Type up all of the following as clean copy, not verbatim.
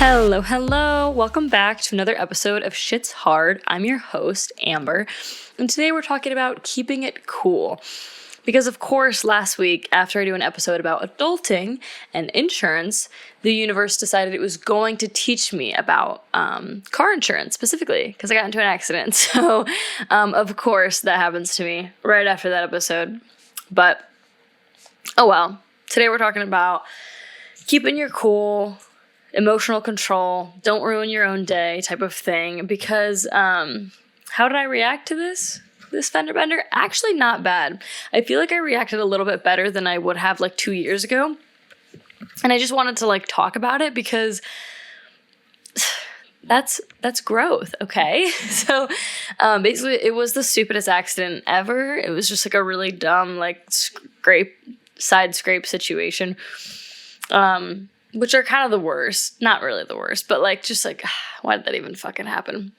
Hello. Welcome back to another episode of Shit's Hard. I'm your host, Amber, and today we're talking about keeping it cool. Because, of course, last week, after I do an episode about adulting and insurance, the universe decided it was going to teach me about car insurance specifically, because I got into an accident. So, of course, that happens to me right after that episode. But, oh well. Today we're talking about keeping your cool, emotional control, don't ruin your own day type of thing. Because how did I react to this fender bender? Actually not bad. I feel like I reacted a little bit better than I would have like 2 years ago. And I just wanted to like talk about it because that's growth, okay? So basically it was the stupidest accident ever. It was just like a really dumb like side scrape situation. Which are kind of the worst. Not really the worst, but like just like why did that even fucking happen?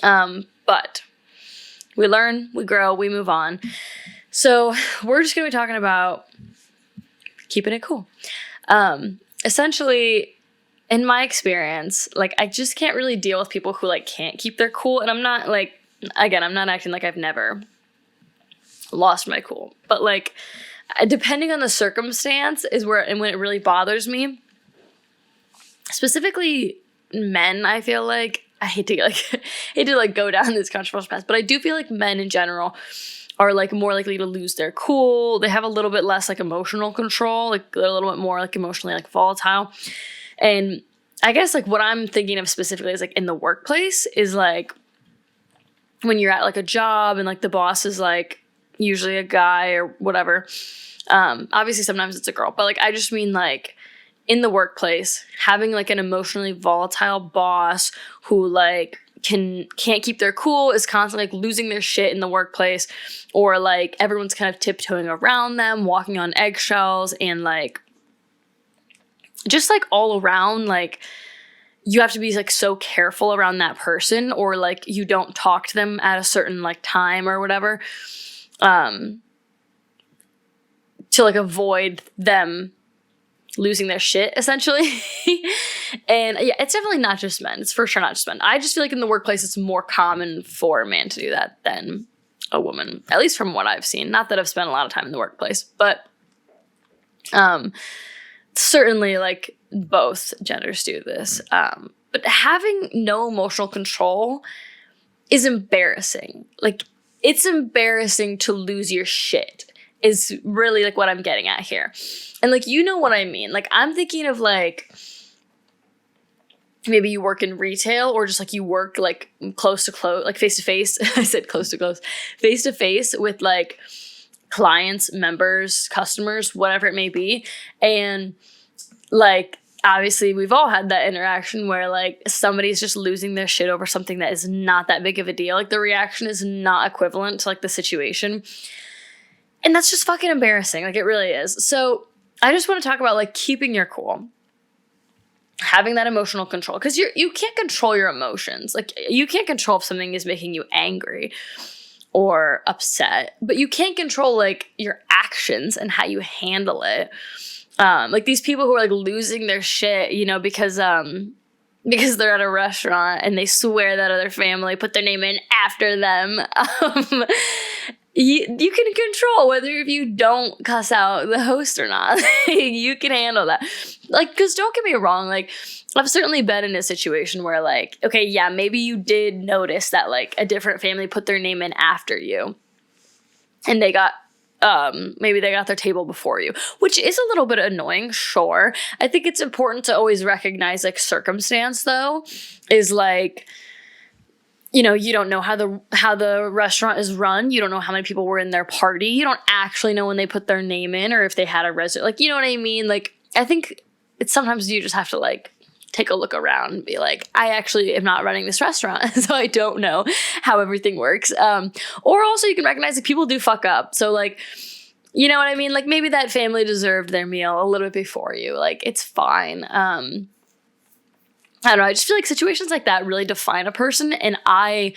But we learn, we grow, we move on. So we're just going to be talking about keeping it cool. Essentially, in my experience, like I just can't really deal with people who like can't keep their cool. And I'm not like, again, I'm not acting like I've never lost my cool. But like, depending on the circumstance is where, and when it really bothers me. Specifically men, I feel like, I hate to go down this controversial path, but I do feel like men in general are like more likely to lose their cool. They have a little bit less like emotional control, like they're a little bit more like emotionally like volatile. And I guess like what I'm thinking of specifically is like in the workplace is like when you're at like a job and like the boss is like usually a guy or whatever. Obviously sometimes it's a girl, but like I just mean like in the workplace, having like an emotionally volatile boss who like can't keep their cool, is constantly like losing their shit in the workplace, or like everyone's kind of tiptoeing around them, walking on eggshells, and like just like all around like you have to be like so careful around that person, or like you don't talk to them at a certain like time or whatever, to like avoid them losing their shit, essentially. And yeah, it's definitely not just men. It's for sure not just men. I just feel like in the workplace, it's more common for a man to do that than a woman, at least from what I've seen. Not that I've spent a lot of time in the workplace, but certainly like both genders do this. But having no emotional control is embarrassing. Like, it's embarrassing to lose your shit is really like what I'm getting at here. And like, you know what I mean? Like, I'm thinking of like, maybe you work in retail, or just like you work like close to close, like face to face. I said close to close, face to face with like clients, members, customers, whatever it may be. And like, obviously we've all had that interaction where like somebody's just losing their shit over something that is not that big of a deal. Like the reaction is not equivalent to like the situation. And that's just fucking embarrassing. Like, it really is. So I just want to talk about like keeping your cool, having that emotional control, because you can't control your emotions. Like, you can't control if something is making you angry or upset, but you can't control like your actions and how you handle it. Like these people who are like losing their shit, you know, because they're at a restaurant and they swear that other family put their name in after them. You can control whether if you don't cuss out the host or not. You can handle that. Like, because don't get me wrong, like, I've certainly been in a situation where, like, okay, yeah, maybe you did notice that, like, a different family put their name in after you. And they got, maybe they got their table before you, which is a little bit annoying, sure. I think it's important to always recognize, like, circumstance, though, is, like, you know, you don't know how the restaurant is run. You don't know how many people were in their party. You don't actually know when they put their name in or if they had a resident. Like, you know what I mean? Like, I think it's sometimes you just have to, like, take a look around and be like, I actually am not running this restaurant, so I don't know how everything works. Or also you can recognize that people do fuck up. So, like, you know what I mean? Like, maybe that family deserved their meal a little bit before you. Like, it's fine. I don't know, I just feel like situations like that really define a person, and I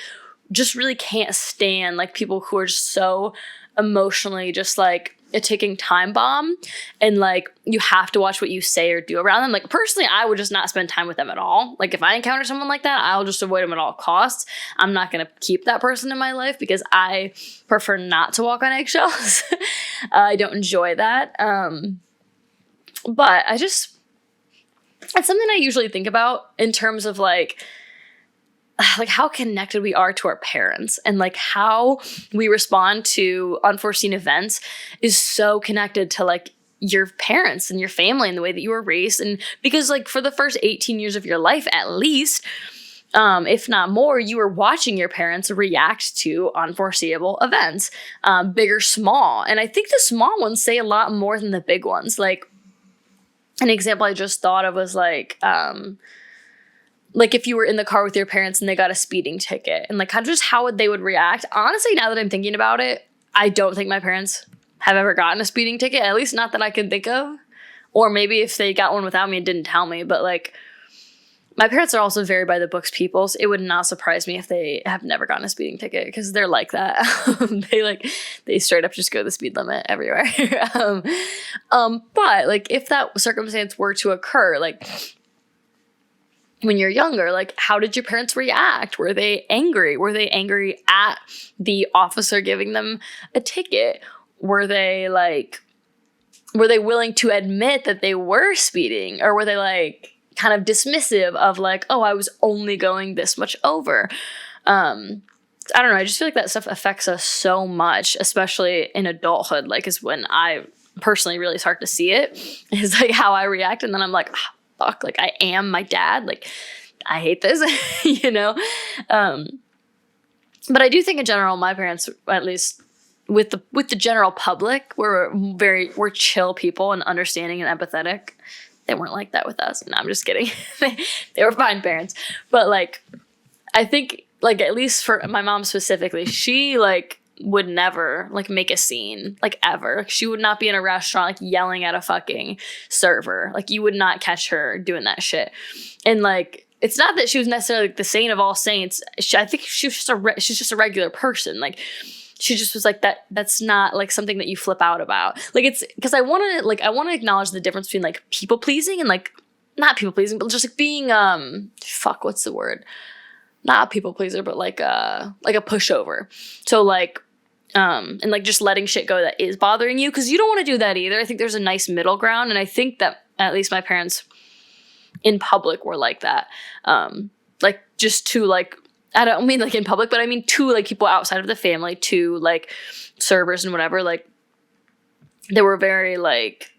just really can't stand, like, people who are just so emotionally just, like, a ticking time bomb, and like you have to watch what you say or do around them. Like personally, I would just not spend time with them at all. Like if I encounter someone like that, I'll just avoid them at all costs. I'm not going to keep that person in my life because I prefer not to walk on eggshells. I don't enjoy that. But it's something I usually think about in terms of like how connected we are to our parents, and like how we respond to unforeseen events is so connected to like your parents and your family and the way that you were raised. And because like for the first 18 years of your life, at least, if not more, you were watching your parents react to unforeseeable events, big or small. And I think the small ones say a lot more than the big ones. Like an example I just thought of was like if you were in the car with your parents and they got a speeding ticket, and like kind of just how they would react. Honestly, now that I'm thinking about it, I don't think my parents have ever gotten a speeding ticket, at least not that I can think of. Or maybe if they got one without me and didn't tell me. But like my parents are also very by the books people, so it would not surprise me if they have never gotten a speeding ticket, because they're like that. They straight up just go the speed limit everywhere. But like if that circumstance were to occur, like when you're younger, like how did your parents react? Were they angry? Were they angry at the officer giving them a ticket? Were they willing to admit that they were speeding? Or were they like kind of dismissive of like, oh, I was only going this much over? I don't know. I just feel like that stuff affects us so much, especially in adulthood, like is when I personally really start to see it, is like how I react. And then I'm like, fuck, like I am my dad. Like I hate this, you know? But I do think in general, my parents, at least with the general public, we're chill people and understanding and empathetic. They weren't like that with us. No, I'm just kidding. They were fine parents. But like, I think like, at least for my mom specifically, she like would never like make a scene, like ever. Like, she would not be in a restaurant like yelling at a fucking server. Like you would not catch her doing that shit. And like it's not that she was necessarily like the saint of all saints. I think she was she's just a regular person. Like she just was like that. That's not like something that you flip out about. Like it's because I want to acknowledge the difference between like people pleasing and like not people pleasing, but just like being what's the word? Not a people pleaser, but like a pushover. So like. And like just letting shit go that is bothering you, because you don't want to do that either. I think there's a nice middle ground, and I think that at least my parents in public were like that. Like just to like, I don't mean like in public, but I mean to like people outside of the family, to like servers and whatever. Like they were very like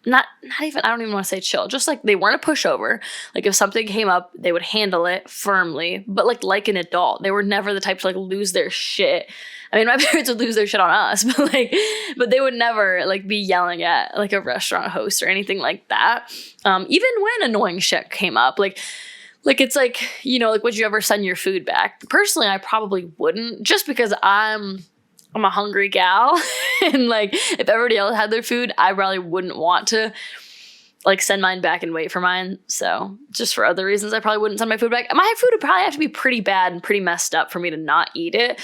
not even, I don't even want to say chill, just like they weren't a pushover. Like if something came up, they would handle it firmly, but like an adult. They were never the type to like lose their shit. I mean, my parents would lose their shit on us, but they would never like be yelling at like a restaurant host or anything like that. Even when annoying shit came up, like it's like, you know, like, would you ever send your food back? Personally, I probably wouldn't, just because I'm a hungry gal. And like, if everybody else had their food, I probably wouldn't want to like send mine back and wait for mine. So just for other reasons, I probably wouldn't send my food back. My food would probably have to be pretty bad and pretty messed up for me to not eat it.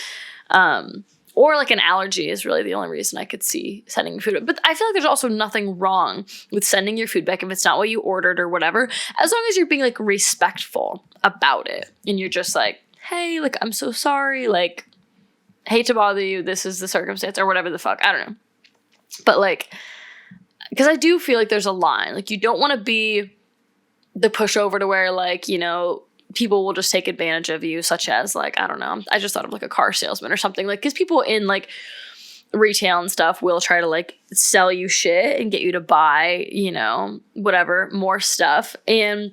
Or like an allergy is really the only reason I could see sending food back. But I feel like there's also nothing wrong with sending your food back if it's not what you ordered or whatever, as long as you're being like respectful about it. And you're just like, hey, like, I'm so sorry. Like, hate to bother you. This is the circumstance, or whatever the fuck. I don't know. But like, because I do feel like there's a line. Like, you don't want to be the pushover to where like, you know, people will just take advantage of you, such as like, I don't know, I just thought of like a car salesman or something, like, because people in like retail and stuff will try to like sell you shit and get you to buy, you know, whatever, more stuff. And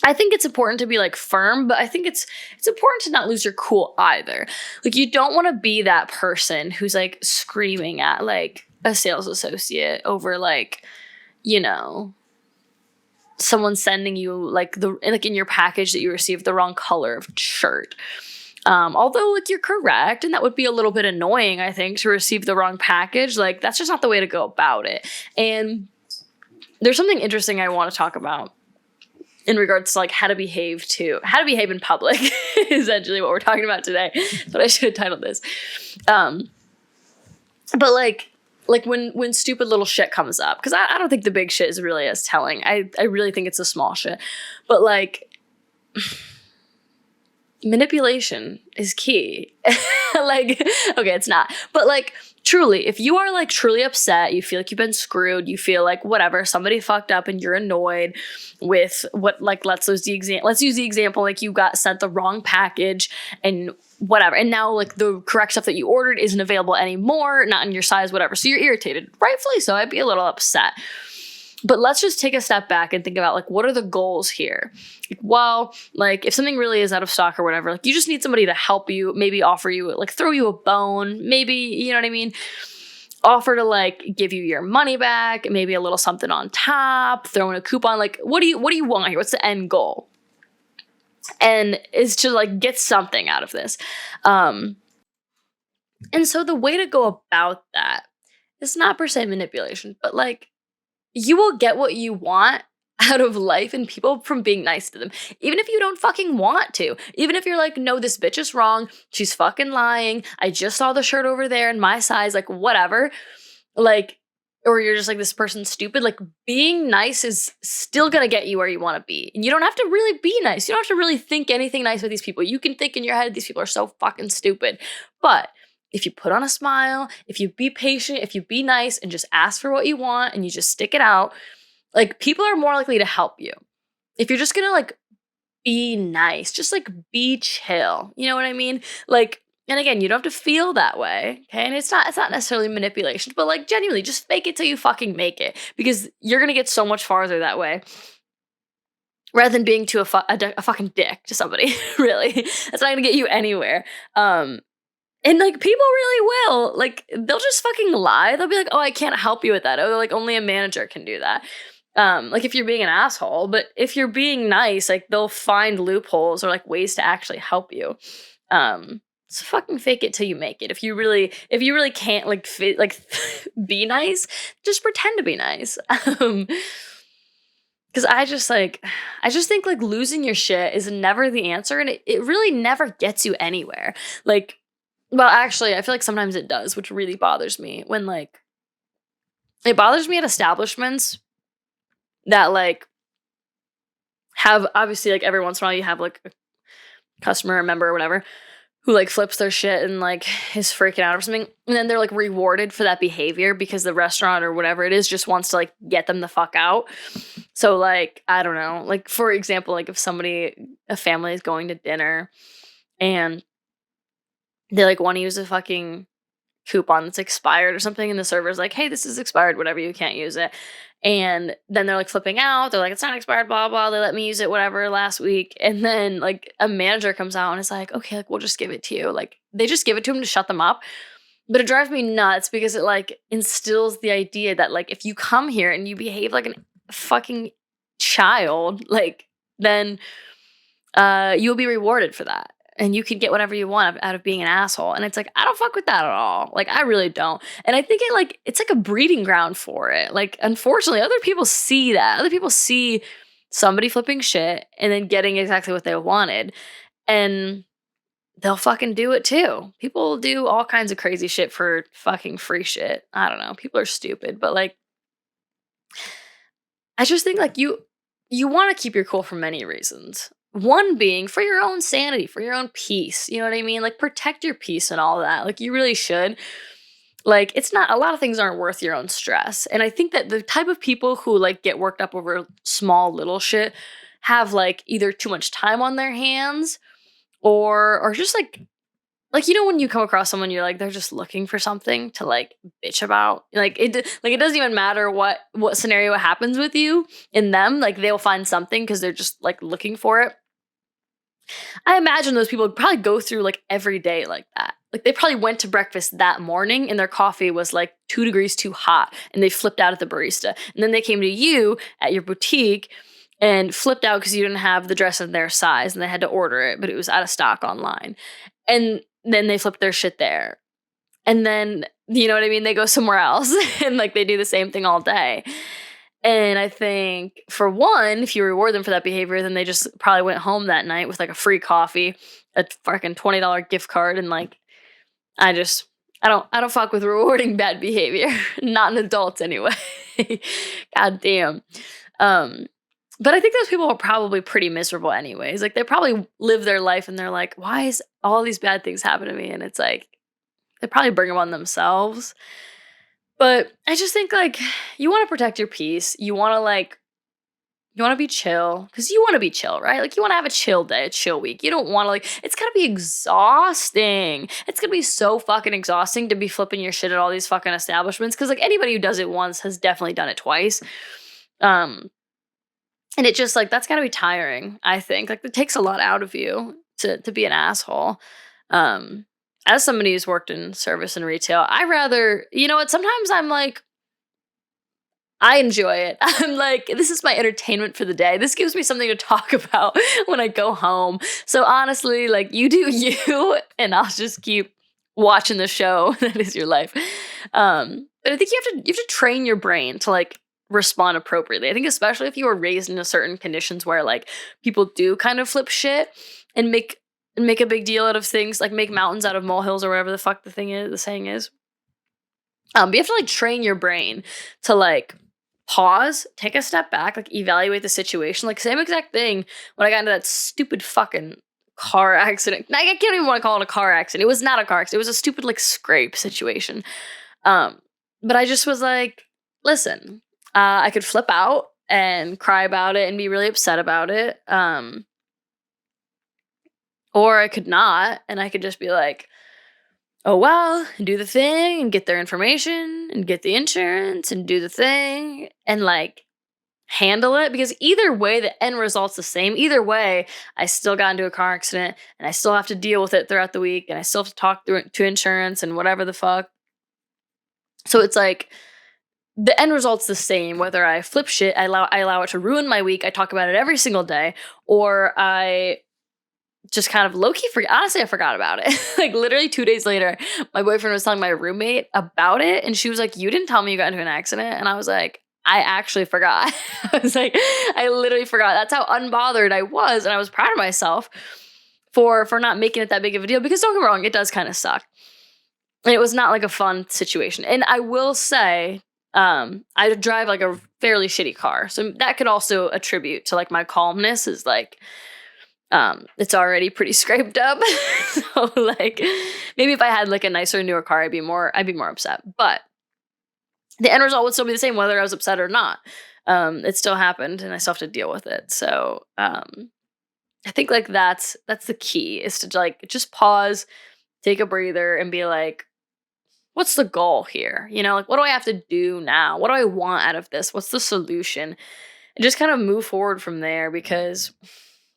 I think it's important to be like firm, but I think it's important to not lose your cool either. Like, you don't want to be that person who's like screaming at like a sales associate over like, you know, someone sending you like in your package that you received the wrong color of shirt. Although like you're correct, and that would be a little bit annoying, I think, to receive the wrong package. Like, that's just not the way to go about it. And there's something interesting I want to talk about in regards to like how to behave in public, essentially what we're talking about today. But I should have titled this. But like, like when stupid little shit comes up, because I don't think the big shit is really as telling. I really think it's the small shit. But like manipulation is key. Like, okay, it's not. But like truly, if you are like truly upset, you feel like you've been screwed, you feel like whatever, somebody fucked up and you're annoyed with what, like, let's use the example, like you got sent the wrong package and whatever. And now like the correct stuff that you ordered isn't available anymore, not in your size, whatever. So you're irritated, rightfully so. I'd be a little upset. But let's just take a step back and think about like, what are the goals here? Like, well, like if something really is out of stock or whatever, like you just need somebody to help you, maybe offer you, like throw you a bone, maybe, you know what I mean? Offer to like give you your money back, maybe a little something on top, throw in a coupon. Like, what do you want here? What's the end goal? And it's to like get something out of this. And so the way to go about that is not per se manipulation, but like, you will get what you want out of life and people from being nice to them. Even if you don't fucking want to. Even if you're like, no, this bitch is wrong. She's fucking lying. I just saw the shirt over there in my size, like whatever. Like, or you're just like, this person's stupid. Like being nice is still gonna get you where you want to be. And you don't have to really be nice. You don't have to really think anything nice with these people. You can think in your head, these people are so fucking stupid. But if you put on a smile, if you be patient, if you be nice and just ask for what you want and you just stick it out, like people are more likely to help you. If you're just gonna like be nice, just like be chill. You know what I mean? Like, and again, you don't have to feel that way. Okay. And it's not necessarily manipulation, but like genuinely just fake it till you fucking make it, because you're gonna get so much farther that way. Rather than being a fucking dick to somebody, really. That's not gonna get you anywhere. And like people really will, like they'll just fucking lie. They'll be like, oh, I can't help you with that. Oh, like only a manager can do that. Like if you're being an asshole, but if you're being nice, like they'll find loopholes or like ways to actually help you. So fucking fake it till you make it. If you really can't like be nice, just pretend to be nice. Because I just think like losing your shit is never the answer, and it really never gets you anywhere. Like, well, actually, I feel like sometimes it does, which really bothers me when like, it bothers me at establishments that like have, obviously like every once in a while you have like a customer or member or whatever who like flips their shit and like is freaking out or something. And then they're like rewarded for that behavior because the restaurant or whatever it is just wants to like get them the fuck out. So like, I don't know, like for example, like if a family is going to dinner and they like want to use a fucking coupon that's expired or something, and the server's like, hey, this is expired, whatever, you can't use it. And then they're like flipping out. They're like, it's not expired, blah, blah. They let me use it, whatever, last week. And then like a manager comes out and is like, okay, like we'll just give it to you. Like they just give it to him to shut them up. But it drives me nuts because it like instills the idea that like if you come here and you behave like a fucking child, like then you'll be rewarded for that. And you can get whatever you want out of being an asshole. And it's like, I don't fuck with that at all. Like, I really don't. And I think it's like a breeding ground for it. Like, unfortunately, other people see that. Other people see somebody flipping shit and then getting exactly what they wanted. And they'll fucking do it too. People do all kinds of crazy shit for fucking free shit. I don't know. People are stupid. But like, I just think like you want to keep your cool for many reasons. One being for your own sanity, for your own peace. You know what I mean? Like protect your peace and all that. Like you really should. Like it's not, a lot of things aren't worth your own stress. And I think that the type of people who like get worked up over small little shit have like either too much time on their hands or just like you know when you come across someone you're like they're just looking for something to like bitch about, like it doesn't even matter what scenario happens with you in them, like they'll find something because they're just like looking for it. I imagine those people probably go through like every day like that. Like they probably went to breakfast that morning and their coffee was like 2 degrees too hot and they flipped out at the barista, and then they came to you at your boutique and flipped out because you didn't have the dress in their size and they had to order it, but it was out of stock online. And then they flip their shit there. And then, you know what I mean? They go somewhere else and like they do the same thing all day. And I think for one, if you reward them for that behavior, then they just probably went home that night with like a free coffee, a fucking $20 gift card. And like, I I don't fuck with rewarding bad behavior. Not in adults anyway. God damn. Um, but I think those people are probably pretty miserable anyways. Like they probably live their life and they're like, why is all these bad things happen to me? And it's like they probably bring them on themselves. But I just think like you want to protect your peace. You want to be chill because you want to be chill, right? Like you want to have a chill day, a chill week. You don't want to it's got to be exhausting. It's going to be so fucking exhausting to be flipping your shit at all these fucking establishments because like anybody who does it once has definitely done it twice. And it just like, that's got to be tiring, I think. Like it takes a lot out of you to be an asshole. As somebody who's worked in service and retail, I rather, you know what, sometimes I'm like, I enjoy it. I'm like, this is my entertainment for the day. This gives me something to talk about when I go home. So honestly, like you do you, and I'll just keep watching the show that is your life. But I think you have to train your brain to like respond appropriately. I think especially if you were raised in certain conditions where like people do kind of flip shit and make a big deal out of things, like make mountains out of molehills or whatever the fuck the saying is. But you have to like train your brain to like pause, take a step back, like evaluate the situation. Like same exact thing when I got into that stupid fucking car accident. I can't even want to call it a car accident. It was not a car accident. It was a stupid like scrape situation. But I just was like, listen, I could flip out and cry about it and be really upset about it. Or I could not, and I could just be like, oh, well, do the thing and get their information and get the insurance and do the thing and like handle it. Because either way, the end result's the same. Either way, I still got into a car accident and I still have to deal with it throughout the week and I still have to talk to insurance and whatever the fuck. So it's like the end result's the same, whether I flip shit, I allow it to ruin my week, I talk about it every single day, or I just kind of low-key forget. Honestly, I forgot about it. Like literally 2 days later, my boyfriend was telling my roommate about it and she was like, you didn't tell me you got into an accident. And I was like, I actually forgot. I was like, I literally forgot. That's how unbothered I was. And I was proud of myself for not making it that big of a deal because don't get me wrong, it does kind of suck. And it was not like a fun situation. And I will say, I drive like a fairly shitty car. So that could also attribute to like my calmness is like, it's already pretty scraped up. So like maybe if I had like a nicer, newer car, I'd be more upset. But the end result would still be the same whether I was upset or not. It still happened and I still have to deal with it. So I think like that's the key is to like just pause, take a breather and be like, what's the goal here? You know, like what do I have to do now? What do I want out of this? What's the solution? And just kind of move forward from there because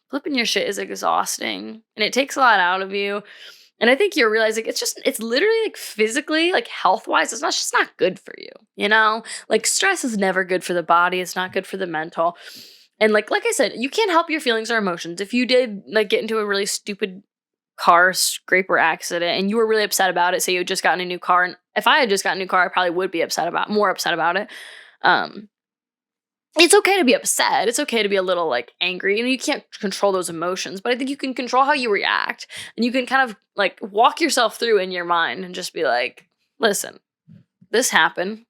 flipping your shit is exhausting and it takes a lot out of you. And I think you're realizing it's literally like physically, like health wise, it's just not good for you. You know, like stress is never good for the body. It's not good for the mental. And like I said, you can't help your feelings or emotions. If you did like get into a really stupid car scrape or accident and you were really upset about it, say you had just gotten a new car. And if I had just gotten a new car, I probably would be more upset about it. It's okay to be upset. It's okay to be a little like angry. You can't control those emotions, but I think you can control how you react and you can kind of like walk yourself through in your mind and just be like, listen, this happened.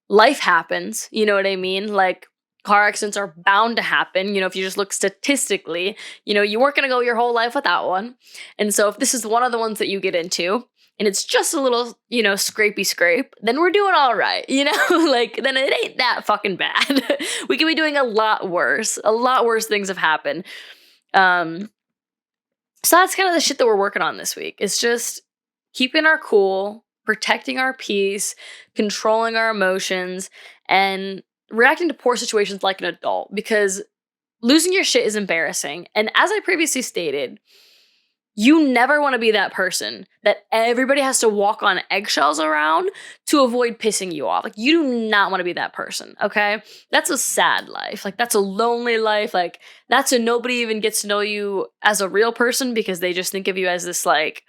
Life happens. You know what I mean? Like car accidents are bound to happen. You know, if you just look statistically, you know, you weren't going to go your whole life without one. And so if this is one of the ones that you get into, and it's just a little, you know, scrapey scrape, then we're doing all right, you know? Like, then it ain't that fucking bad. We could be doing a lot worse. A lot worse things have happened. So that's kind of the shit that we're working on this week. It's just keeping our cool, protecting our peace, controlling our emotions, and reacting to poor situations like an adult. Because losing your shit is embarrassing. And as I previously stated, you never want to be that person that everybody has to walk on eggshells around to avoid pissing you off. Like, you do not want to be that person, okay? That's a sad life. Like, that's a lonely life. Like, that's a nobody even gets to know you as a real person because they just think of you as this, like,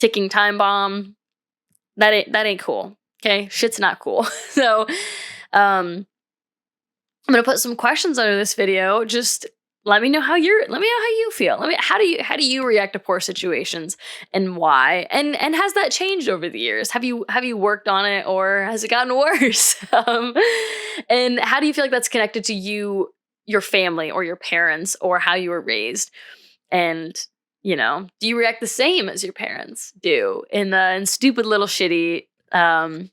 ticking time bomb. That ain't cool, okay? Shit's not cool. So, I'm going to put some questions under this video. Just let me know how you feel. How do you react to poor situations and why? And has that changed over the years? Have you worked on it, or has it gotten worse? And how do you feel like that's connected to you, your family, or your parents, or how you were raised? And do you react the same as your parents do in stupid little shitty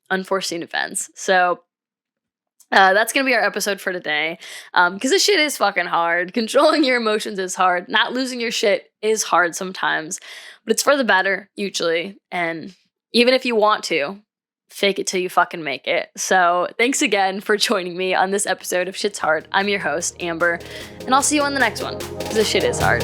unforeseen events? So that's going to be our episode for today. Because this shit is fucking hard. Controlling your emotions is hard. Not losing your shit is hard sometimes, but it's for the better usually. And even if you want to, fake it till you fucking make it. So thanks again for joining me on this episode of Shit's Hard. I'm your host, Amber, and I'll see you on the next one, because this shit is hard.